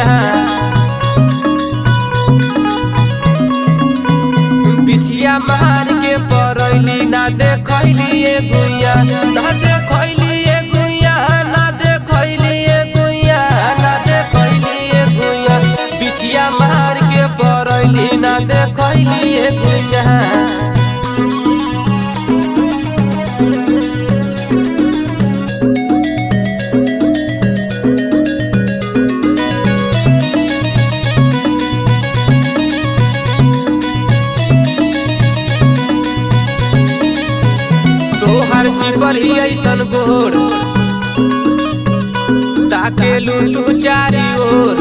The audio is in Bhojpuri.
गुइया बिछिया मार के परैली ना देखैली गुइया ना देखैली गुइया ना देखैली गुइया ना देखैली गुइया बिछिया मार के परैली ना देखैली गुइया तोहर चिपर ही ऐसन गोर ताके लू चारी ओर